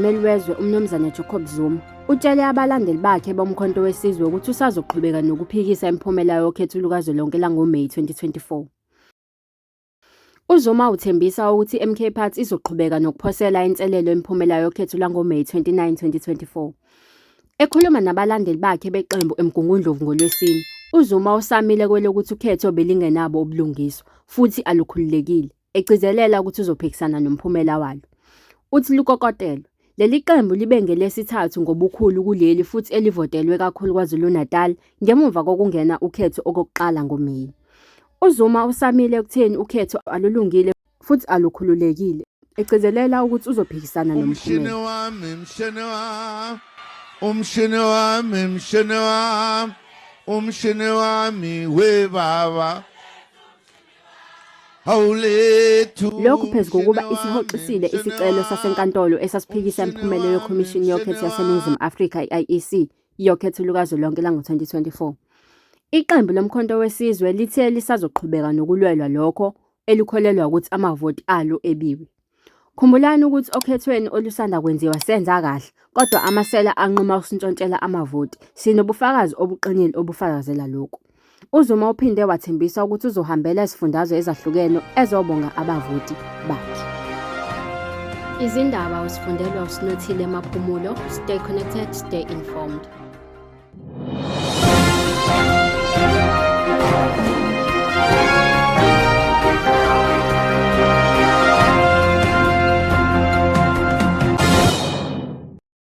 umongameli wezwe umnumzane Jacob Zuma utshele abalandeli bakhe bomkhonto wesizwe ukuthi usazoqhubeka nokuphikisa imiphumela yokhetho lukazwelonke langoMeyi 2024. UZuma uthembisa ukuthi iMK Party izoqhubeka nokuphosela inselelo imiphumela yokhetho langoMeyi 29, 2024. Ekhuluma nabalandeli bakhe beqembu eMgungundlovu ngoLwesine, uZuma usamile kwelokuthi ukhetho belingenabo ubulungiswa futhi alukhululekile, egcizelela ukuthi uzophikisana nomphumela walo. Uthi lukokotelwe, leli qembu libe ngelesithathu ngobukhulu kuleli futhi elivotelwe kakhulu KwaZulu-Natal ngemuva kokungena ukhetho okokuqala ngoMeyi. UZuma usamile ekutheni ukhetho alulungile futhi alukhululekile, egcizelela ukuthi uzophikisana nomphumela. Umshini wami we baba. Lokhu phezu kokuba isihoxisile isicelo sasenkantolo esasiphikisa imiphumela yekhomishini yokhetho yaseNingizimu Afrika i-IEC yokhetho lukazwelonke lango-2024. Iqembu lomkhonto wesizwe lithe lisazoqhubeka nokulwelwa lokho elikholelwa ukuthi amavoti alo ebiwe. Khumbulani ukuthi okhethweni olusanda kwenziwa senza kahle, kodwa amasela anquma ukushintshontshela amavoti. Sinobufakazi obuqinile obufakazela lokhu. UZuma uphinde wathembisa ukuthi uzohambela izifundazwe ezahlukene ezobonga abavoti bakhe. Izindaba usifundelwa uSinothile Maphumulo. Stay connected, stay informed.